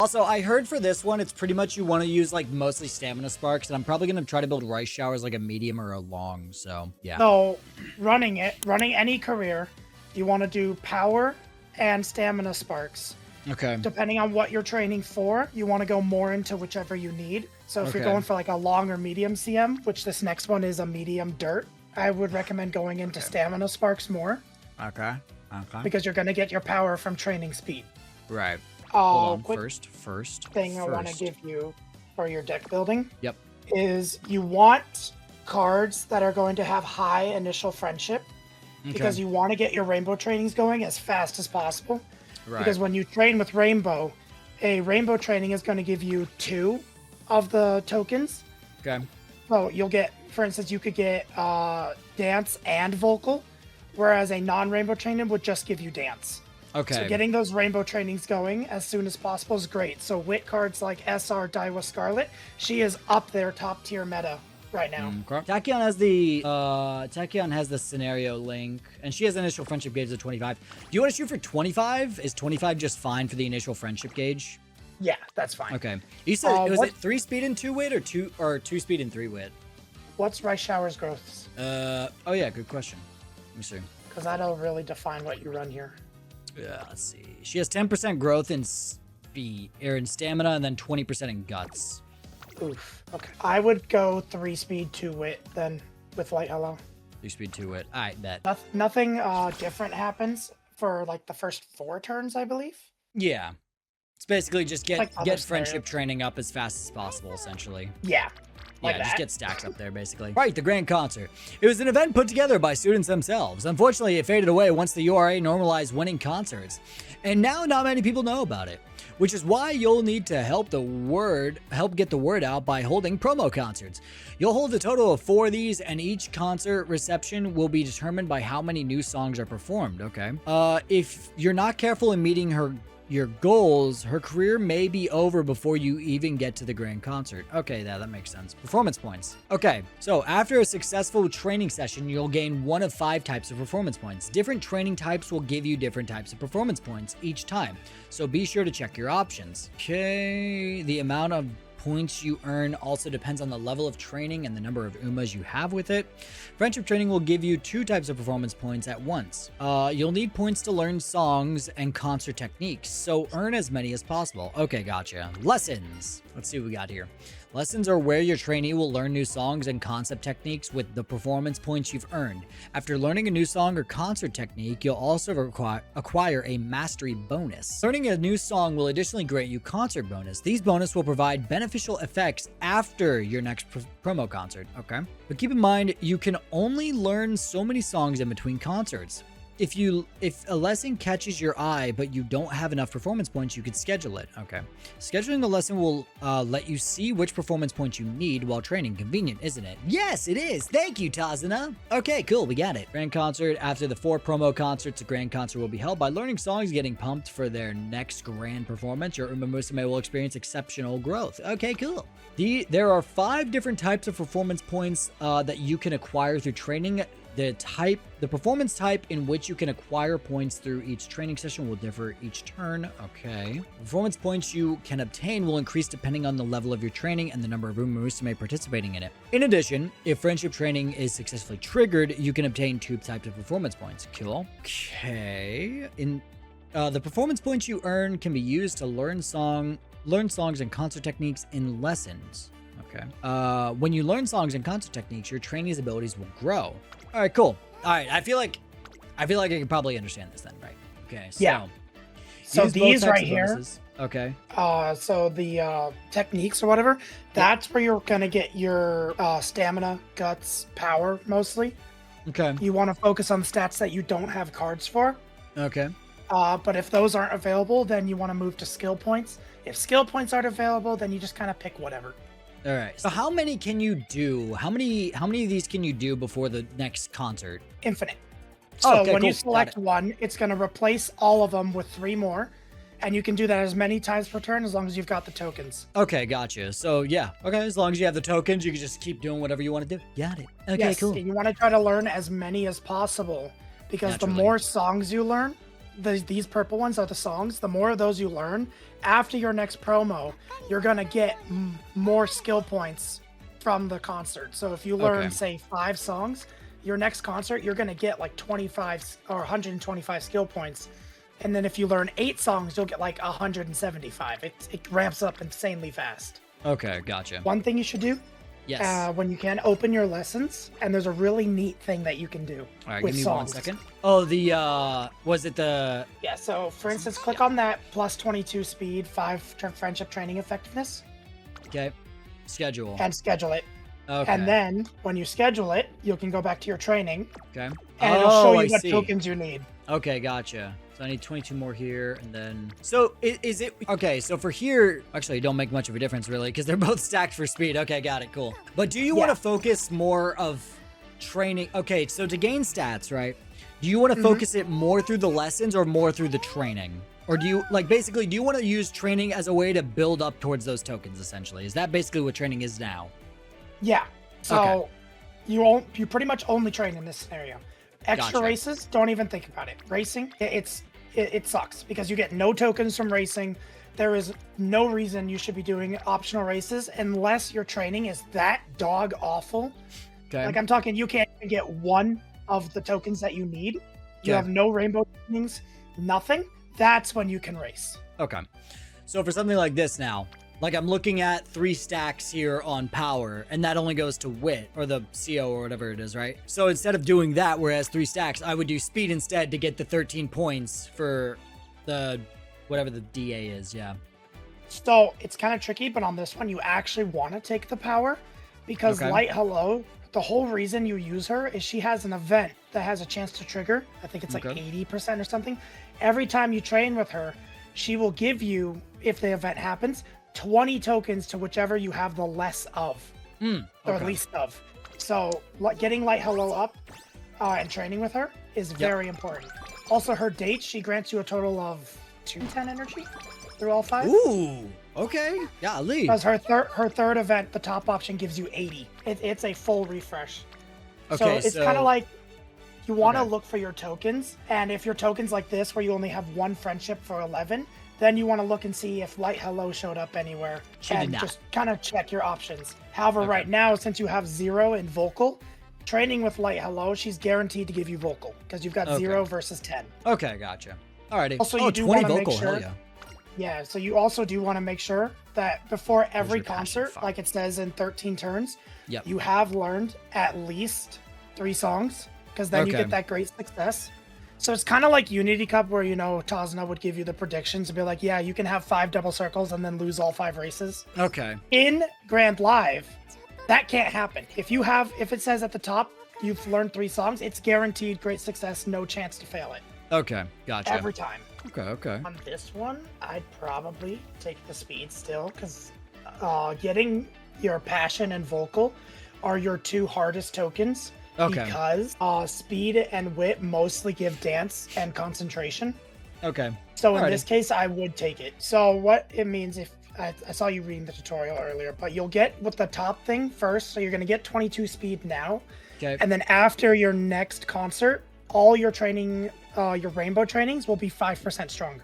Also, I heard for this one, it's pretty much you want to use like mostly stamina sparks, and I'm probably going to try to build rice showers like a medium or a long, so yeah. So running any career, you want to do power and stamina sparks. Okay. Depending on what you're training for, you want to go more into whichever you need. So if you're going for like a long or medium CM, which this next one is a medium dirt, I would recommend going into stamina sparks more. Okay. Because you're going to get your power from training speed. Right. Hold on. First thing I want to give you for your deck building. Yep. Is you want cards that are going to have high initial friendship, because you want to get your rainbow trainings going as fast as possible. Right. Because when you train with rainbow, a rainbow training is going to give you 2 of the tokens. Okay. So you'll get, for instance, you could get dance and vocal, whereas a non-rainbow training would just give you dance. Okay. So getting those rainbow trainings going as soon as possible is great. So wit cards like SR Daiwa Scarlet, she is up there top tier meta right now. Tachyon has the scenario link, and she has initial friendship gauge of 25. Do you want to shoot for 25? Is 25 just fine for the initial friendship gauge? Yeah, that's fine. Okay. You said was it 3 speed and 2 wit, or 2 speed and 3 wit? What's Rice Shower's growths? Oh yeah, good question. Let me see. Because that'll really define what you run here. Yeah, let's see. She has 10% growth in speed, or in stamina, and then 20% in guts. Oof. Okay. I would go 3 speed, 2 wit then with Light Hello. 3 speed, 2 wit. I bet. Nothing different happens for like the first 4 turns, I believe. Yeah. It's basically just get friendship scenarios. training up as fast as possible, essentially. Yeah. Like just that. get stacks up there, basically. Right, the Grand Concert. It was an event put together by students themselves. Unfortunately, it faded away once the URA normalized winning concerts. And now not many people know about it, which is why you'll need to help get the word out by holding promo concerts. You'll hold a total of 4 of these, and each concert reception will be determined by how many new songs are performed, okay? If you're not careful in meeting your goals, her career may be over before you even get to the grand concert. Okay, that makes sense. Performance points. Okay, so after a successful training session, you'll gain 1 of 5 types of performance points. Different training types will give you different types of performance points each time, so be sure to check your options. Okay, the amount of points you earn also depends on the level of training and the number of UMAs you have with it. Friendship training will give you 2 types of performance points at once. You'll need points to learn songs and concert techniques, so earn as many as possible. Okay, gotcha. Lessons. Let's see what we got here. Lessons are where your trainee will learn new songs and concept techniques with the performance points you've earned. After learning a new song or concert technique, you'll also acquire a mastery bonus. Learning a new song will additionally grant you concert bonus. These bonus will provide beneficial effects after your next promo concert, okay? But keep in mind, you can only learn so many songs in between concerts. If a lesson catches your eye, but you don't have enough performance points, you could schedule it. Okay. Scheduling the lesson will let you see which performance points you need while training. Convenient, isn't it? Yes, it is. Thank you, Tazuna. Okay, cool. We got it. Grand concert. After the 4 promo concerts, a grand concert will be held. By learning songs, getting pumped for their next grand performance, your Uma Musume will experience exceptional growth. Okay, cool. There are 5 different types of performance points that you can acquire through training. The performance type in which you can acquire points through each training session will differ each turn. Okay. Performance points you can obtain will increase depending on the level of your training and the number of Uma Musume participating in it. In addition, if friendship training is successfully triggered, you can obtain 2 types of performance points. Cool. Okay. The performance points you earn can be used to learn songs and concert techniques in lessons. Okay. When you learn songs and concert techniques, your trainee's abilities will grow. All right, cool. All right, I feel like I can probably understand this then, right? Okay, so yeah. So these right here. Okay. So the techniques or whatever, that's where you're gonna get your stamina, guts, power mostly. Okay. You want to focus on stats that you don't have cards for. Okay. But if those aren't available, then you want to move to skill points. If skill points aren't available, then you just kind of pick whatever. All right. So how many can you do? How many of these can you do before the next concert? Infinite. So okay, when cool. you select one, it's going to replace all of them with 3 more. And you can do that as many times per turn as long as you've got the tokens. Okay, gotcha. So yeah. Okay, as long as you have the tokens, you can just keep doing whatever you want to do. Got it. Okay, yes, cool. And you want to try to learn as many as possible. Because the more songs you learn, these purple ones are the songs. The more of those you learn, after your next promo, you're gonna get more skill points from the concert. So if you learn, say, 5 songs, your next concert, you're gonna get like 25 or 125 skill points. And then if you learn 8 songs, you'll get like 175. It ramps up insanely fast. Okay, gotcha. One thing you should do, yes, when you can, open your lessons, and there's a really neat thing that you can do. All right, with give me songs. 1 second. Oh, was it the... Yeah, so for instance, click on that plus 22 speed, 5 friendship training effectiveness. Okay, schedule. And schedule it. Okay. And then when you schedule it, you can go back to your training. Okay. And it'll show you what tokens you need. Okay, gotcha. So I need 22 more here, and then... So, is it... Okay, so for here... Actually, it don't make much of a difference, really, because they're both stacked for speed. Okay, got it, cool. But do you want to focus more of training... Okay, so to gain stats, right? Do you want to focus it more through the lessons or more through the training? Or do you... Like, basically, do you want to use training as a way to build up towards those tokens, essentially? Is that basically what training is now? Yeah. So, you pretty much only train in this scenario. Extra races, don't even think about it. Racing, it sucks because you get no tokens from racing. There is no reason you should be doing optional races unless your training is that dog awful. Okay. Like I'm talking, you can't even get 1 of the tokens that you need. You have no rainbow trainings, nothing. That's when you can race. Okay. So for something like this now, like I'm looking at 3 stacks here on power, and that only goes to wit, or the CO, or whatever it is, right? So instead of doing that, whereas 3 stacks, I would do speed instead to get the 13 points for the, whatever the DA is, yeah. So it's kind of tricky, but on this one, you actually want to take the power, because Light Hello, the whole reason you use her is she has an event that has a chance to trigger. I think it's like 80% or something. Every time you train with her, she will give you, if the event happens, 20 tokens to whichever you have the less of, or least of. So getting Light Hello up and training with her is very important. Also, her dates, she grants you a total of 210 energy through all 5. Ooh, okay. Golly. Because her third event, the top option gives you 80. It's a full refresh. Okay, so it's kind of like you want to look for your tokens, and if your tokens like this, where you only have 1 friendship for 11, then you want to look and see if Light Hello showed up anywhere and just kind of check your options. However, right now, since you have 0 in vocal, training with Light Hello, she's guaranteed to give you vocal because you've got 0 versus 10. Okay, gotcha. Alrighty. Also, you do 20 want to vocal, make sure. hell yeah. Yeah, so you also do want to make sure that before every concert, like it says in 13 turns, you have learned at least 3 songs, because then you get that great success. So it's kind of like Unity Cup, where, you know, Tazna would give you the predictions and be like, yeah, you can have 5 double circles and then lose all 5 races. Okay. In Grand Live, that can't happen. If it says at the top, you've learned 3 songs, it's guaranteed great success, no chance to fail it. Okay, gotcha. Every time. Okay. On this one, I'd probably take the speed still, because getting your passion and vocal are your 2 hardest tokens. Because speed and wit mostly give dance and concentration. Okay. So in this case, I would take it. So what it means, if I saw you reading the tutorial earlier, but you'll get with the top thing first. So you're going to get 22 speed now. Okay. And then after your next concert, all your training, your rainbow trainings will be 5% stronger.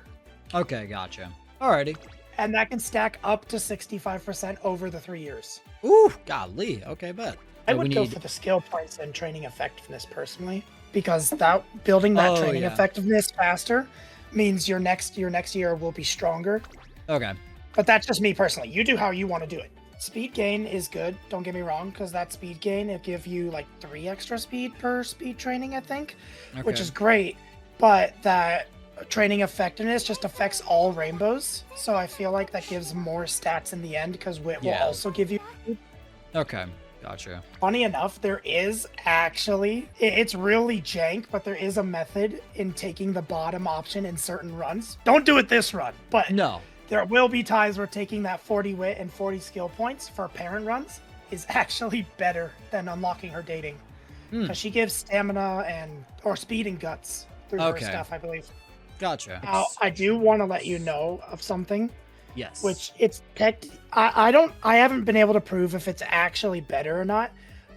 Okay, gotcha. Alrighty. And that can stack up to 65% over the 3 years. Ooh, golly. Okay, bet. I would go for the skill points and training effectiveness personally, because building that training effectiveness faster means your next year will be stronger. Okay. But that's just me personally. You do how you want to do it. Speed gain is good, don't get me wrong, because that speed gain, it give you like 3 extra speed per speed training, I think, which is great. But that training effectiveness just affects all rainbows, so I feel like that gives more stats in the end, because wit will also give you. Okay. Gotcha. Funny enough, there is actually, it's really jank, but there is a method in taking the bottom option in certain runs. Don't do it this run, but there will be times where taking that 40 wit and 40 skill points for parent runs is actually better than unlocking her dating. Because she gives stamina or speed and guts through her stuff, I believe. Gotcha. Now, I do want to let you know of something. Yes. Which I haven't been able to prove if it's actually better or not,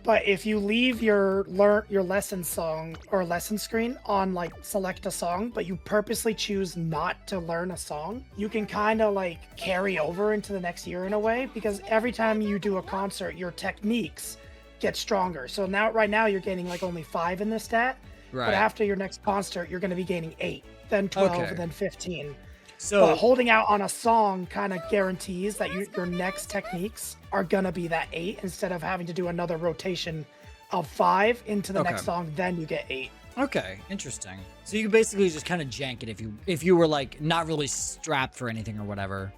But if you leave your lesson song or lesson screen on like select a song, but you purposely choose not to learn a song, you can kind of like carry over into the next year in a way, because every time you do a concert, your techniques get stronger. So right now you're gaining like only 5 in this stat, but after your next concert, you're going to be gaining 8, then 12, and then 15. So but holding out on a song kind of guarantees that your next techniques are going to be that 8 instead of having to do another rotation of 5 into the next song, then you get 8. Okay, interesting. So you can basically just kind of jank it if you were like not really strapped for anything or whatever.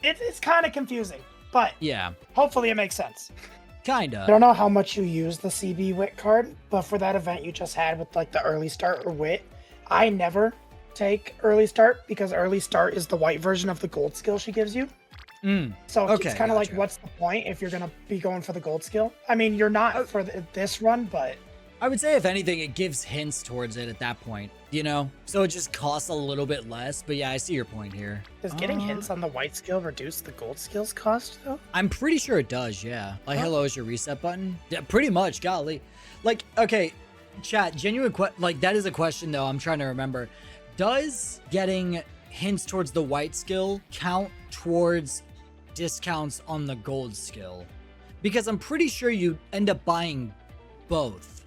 It's kind of confusing, but yeah, hopefully it makes sense. Kinda. I don't know how much you use the CB Wit card, but for that event you just had with like the early start or Wit, I never take early start because early start is the white version of the gold skill she gives you. So it's kind of like, what's the point if you're going to be going for the gold skill? I mean, you're not for this run, but I would say if anything, it gives hints towards it at that point, you know? So it just costs a little bit less, but yeah, I see your point here. Does getting hints on the white skill reduce the gold skill's cost, though? I'm pretty sure it does, yeah. Like, hello is your reset button? Yeah, pretty much, golly. Like, okay, chat, genuine like, that is a question, though, I'm trying to remember. Does getting hints towards the white skill count towards discounts on the gold skill? Because I'm pretty sure you end up buying both.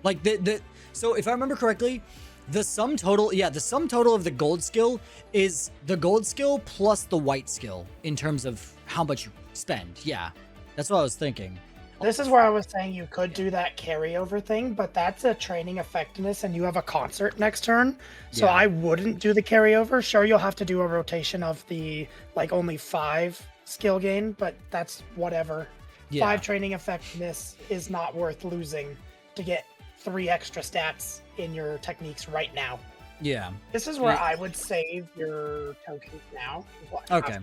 Like so if I remember correctly, the sum total of the gold skill is the gold skill plus the white skill in terms of how much you spend. Yeah, that's what I was thinking. This is where I was saying you could do that carryover thing, but that's a training effectiveness and you have a concert next turn. So I wouldn't do the carryover. Sure, you'll have to do a rotation of the like only 5 skill gain, but that's whatever. 5 training effectiveness is not worth losing to get 3 extra stats in your techniques right now. Yeah. This is where I would save your tokens now. Okay.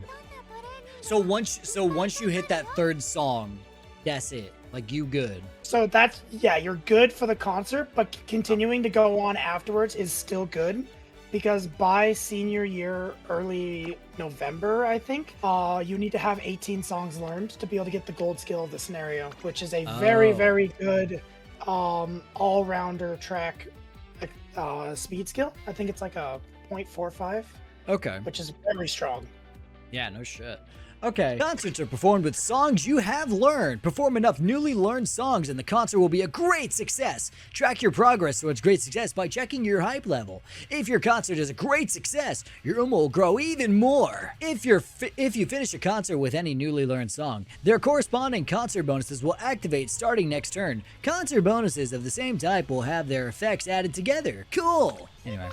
So once you hit that 3rd song, that's it. Like, you good. So that's, you're good for the concert, but continuing to go on afterwards is still good, because by senior year, early November, I think, you need to have 18 songs learned to be able to get the gold skill of the scenario, which is a very, very good all-rounder track speed skill. I think it's like a 0.45. Okay. Which is very strong. Yeah, no shit. Okay. Concerts are performed with songs you have learned. Perform enough newly learned songs and the concert will be a great success. Track your progress towards great success by checking your hype level. If your concert is a great success, your UMA will grow even more. If you finish a concert with any newly learned song, their corresponding concert bonuses will activate starting next turn. Concert bonuses of the same type will have their effects added together. Cool. Anyway.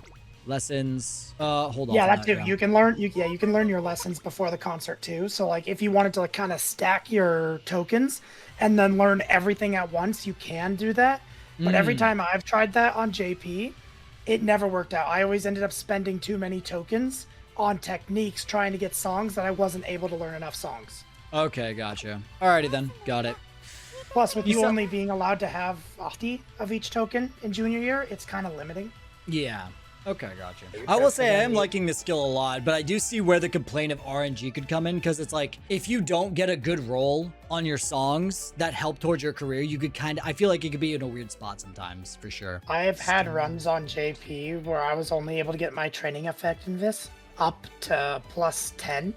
Lessons. Hold on. Yeah, that too. You can learn. You can learn your lessons before the concert too. So like, if you wanted to like kind of stack your tokens and then learn everything at once, you can do that. But every time I've tried that on JP, it never worked out. I always ended up spending too many tokens on techniques trying to get songs that I wasn't able to learn enough songs. Okay, gotcha. Alrighty then, got it. Plus, with you only being allowed to have 50 of each token in junior year, it's kind of limiting. Yeah. Okay, gotcha. I will say I am liking this skill a lot, but I do see where the complaint of RNG could come in, because it's like, if you don't get a good roll on your songs that help towards your career, you could I feel like it could be in a weird spot sometimes, for sure. I have had runs on JP where I was only able to get my training effectiveness up to plus 10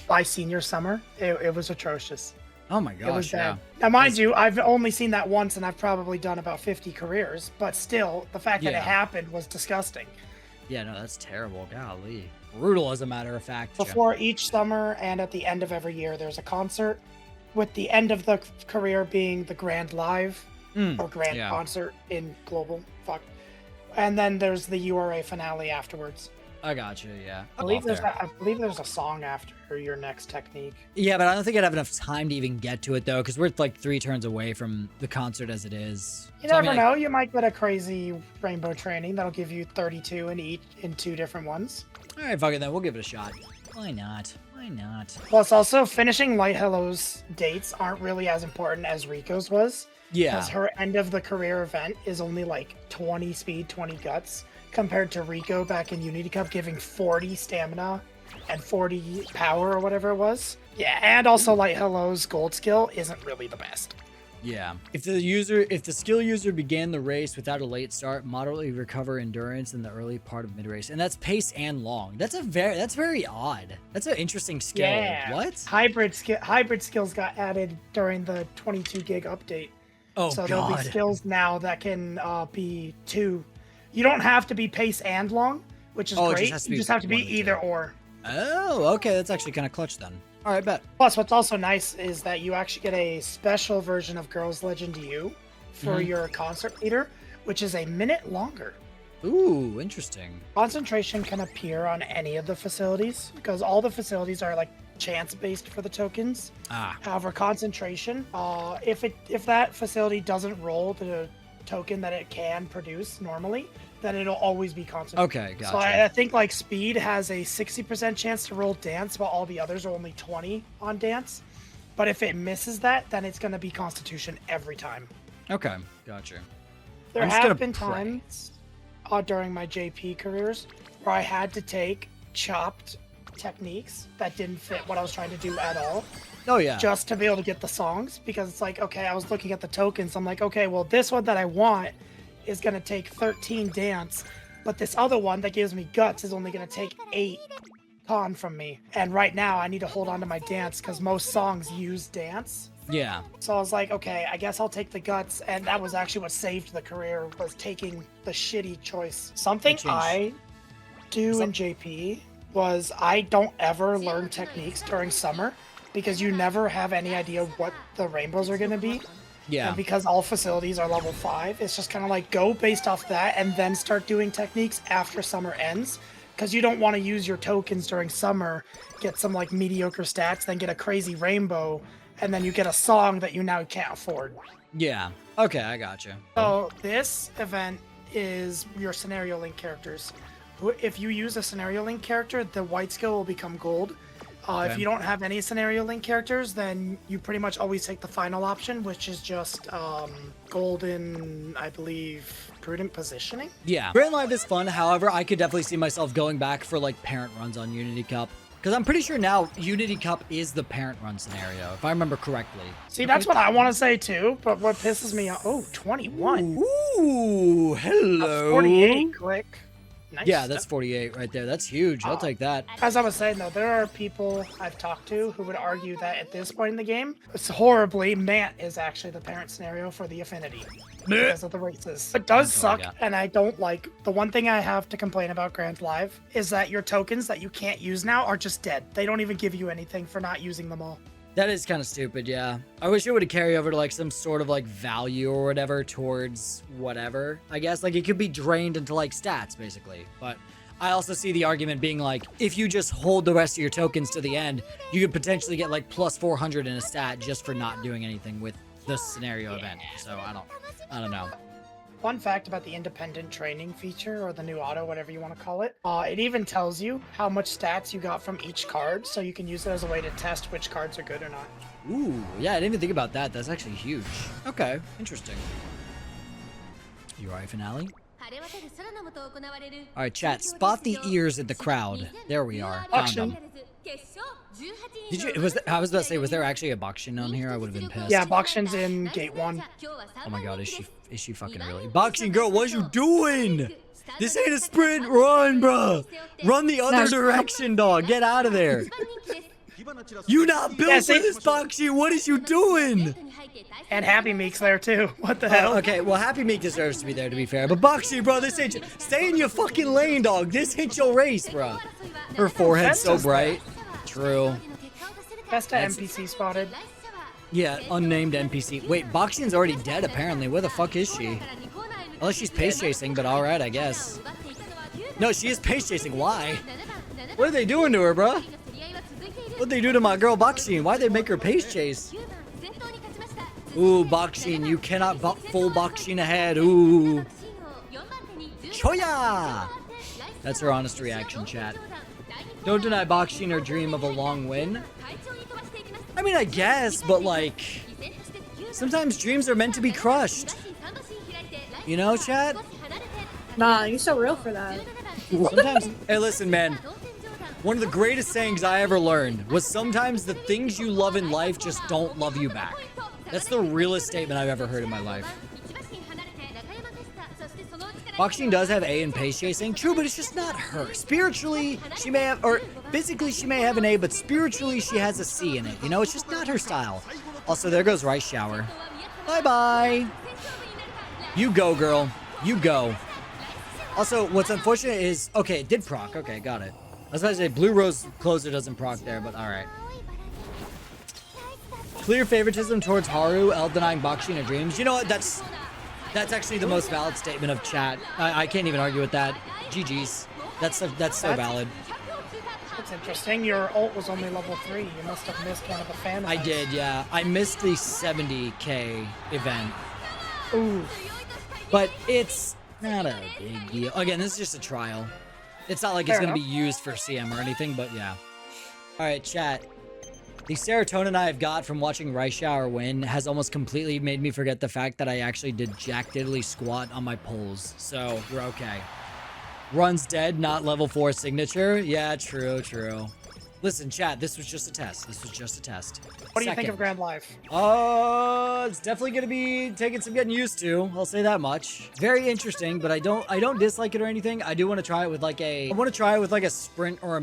by senior summer. It was atrocious. Oh my gosh, it was bad. Now, mind you, I've only seen that once, and I've probably done about 50 careers, but still, the fact that it happened was disgusting. Yeah, no, that's terrible. Golly. Brutal, as a matter of fact. Before each summer and at the end of every year, there's a concert, with the end of the career being the grand live, or grand concert in global. And then there's the URA finale afterwards. I gotcha, yeah. I believe there's a song after your next technique. Yeah, but I don't think I'd have enough time to even get to it, though, because we're like 3 turns away from the concert as it is. You never know. You might get a crazy rainbow training that'll give you 32 in 2 different ones. All right, fuck it then. We'll give it a shot. Why not? Why not? Plus, also, finishing Light Hello's dates aren't really as important as Rico's was. Yeah. Because her end of the career event is only like 20 speed, 20 guts, compared to Rico back in Unity Cup giving 40 stamina and 40 power or whatever it was. Yeah, and also Light Hello's gold skill isn't really the best. Yeah. If the skill user began the race without a late start, moderately recover endurance in the early part of mid-race. And that's pace and long. That's very odd. That's an interesting skill. Yeah. What? Hybrid skills got added during the 22 gig update. Oh, so God. there'll be skills now that can be 2. You don't have to be pace and long, which is great. You just have to be either or. Oh, okay. That's actually kind of clutch then. All right, bet. Plus, what's also nice is that you actually get a special version of Girls Legend U for your concert leader, which is a minute longer. Ooh, interesting. Concentration can appear on any of the facilities because all the facilities are like chance-based for the tokens. However, concentration, if that facility doesn't roll the token that it can produce normally, then it'll always be concentration. Okay, gotcha. So I think like speed has a 60% chance to roll dance, while all the others are only 20 on dance. But if it misses that, then it's going to be constitution every time. Okay, gotcha. There have been times during my JP careers where I had to take chopped techniques that didn't fit what I was trying to do at all. Oh, yeah. Just to be able to get the songs, because it's like, okay, I was looking at the tokens. I'm like, okay, well, this one that I want is going to take 13 dance, but this other one that gives me guts is only going to take 8 con from me. And right now I need to hold on to my dance because most songs use dance. Yeah. So I was like, okay, I guess I'll take the guts. And that was actually what saved the career, was taking the shitty choice. Something I do in JP was I don't ever learn techniques during summer because you never have any idea what the rainbows are going to be. Yeah. And because all facilities are level 5, it's just kind of like go based off that and then start doing techniques after summer ends. Because you don't want to use your tokens during summer, get some like mediocre stats, then get a crazy rainbow, and then you get a song that you now can't afford. Yeah. Okay, I gotcha. So this event is your scenario link characters. If you use a scenario link character, the white skill will become gold. If you don't have any scenario link characters, then you pretty much always take the final option, which is just golden, I believe, prudent positioning. Yeah. Grand Live is fun. However, I could definitely see myself going back for like parent runs on Unity Cup. Because I'm pretty sure now Unity Cup is the parent run scenario, if I remember correctly. See, that's what I want to say too, but what pisses me off... Oh, 21. Ooh, hello. 48, quick. Nice. Yeah, that's 48 right there. That's huge. I'll take that. As I was saying, though, there are people I've talked to who would argue that at this point in the game, it's horribly, Mant is actually the parent scenario for the Affinity because of the races. It does suck, and I don't like... The one thing I have to complain about Grand Live is that your tokens that you can't use now are just dead. They don't even give you anything for not using them all. That is kind of stupid, yeah. I wish it would carry over to like some sort of like value or whatever towards whatever, I guess. Like it could be drained into like stats basically. But I also see the argument being like, if you just hold the rest of your tokens to the end, you could potentially get like plus 400 in a stat just for not doing anything with the scenario event. So I don't know. Fun fact about the independent training feature, or the new auto, whatever you want to call it. It even tells you how much stats you got from each card, so you can use it as a way to test which cards are good or not. Ooh, yeah, I didn't even think about that. That's actually huge. Okay, interesting. UI finale? Alright, chat, spot the ears in the crowd. There we are. Found them. Did you? I was about to say, was there actually a Bakshin on here? I would have been pissed. Yeah, Bakshin's in Gate 1. Oh my god, is she fucking really? Bakshin girl, what you doing? This ain't a sprint. Run, bro. Run the other direction, dog. Get out of there. You not built for this, Bakshin. What is you doing? And Happy Meek's there too. What the hell? Okay, well, Happy Meek deserves to be there, to be fair. But Bakshin, bro, this ain't... Stay in your fucking lane, dog. This ain't your race, bro. Her forehead's so bright. True. Best NPC spotted. Yeah, unnamed NPC. Wait, Bakshin's already dead, apparently. Where the fuck is she? Unless she's pace chasing, but alright, I guess. No, she is pace chasing. Why? What are they doing to her, bro? What'd they do to my girl Bakshin? Why'd they make her pace chase? Ooh, Bakshin, you cannot full Bakshin ahead. Ooh. Choya! That's her honest reaction, chat. Don't deny Bakshin her dream of a long win. I mean, I guess, but like... Sometimes dreams are meant to be crushed. You know, chat? Nah, you're so real for that. Sometimes... Hey, listen, man. One of the greatest sayings I ever learned was sometimes the things you love in life just don't love you back. That's the realest statement I've ever heard in my life. Boxing does have A in pace chasing, true, but it's just not her. Spiritually, she may have, or physically she may have an A, but spiritually she has a C in it. You know, it's just not her style. Also, there goes Rice Shower. Bye-bye. You go, girl. You go. Also, what's unfortunate is, okay, it did proc. Okay, got it. I was about to say Blue Rose Closer doesn't proc there, but all right. Clear favoritism towards Haru, L denying Bakshi and Dreams. You know what? That's actually the most valid statement of chat. I can't even argue with that. GG's. That's so valid. That's interesting. Your ult was only level 3. You must have missed one of the fan events. I did, yeah. I missed the 70k event. Ooh. But it's not a big deal. Again, this is just a trial. It's not like it's going to be used for CM or anything, but yeah. All right, chat. The serotonin I have got from watching Rice Shower win has almost completely made me forget the fact that I actually did Jack Diddley squat on my pulls. So, we're okay. Run's dead, not level 4 signature. Yeah, true. Listen, chat, this was just a test. What do you think of Grand Life? It's definitely going to be taking some getting used to. I'll say that much. Very interesting, but I don't dislike it or anything. I do want to try it with like a sprint or a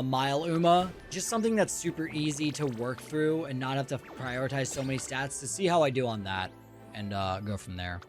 mile Uma. Just something that's super easy to work through and not have to prioritize so many stats to see how I do on that and go from there.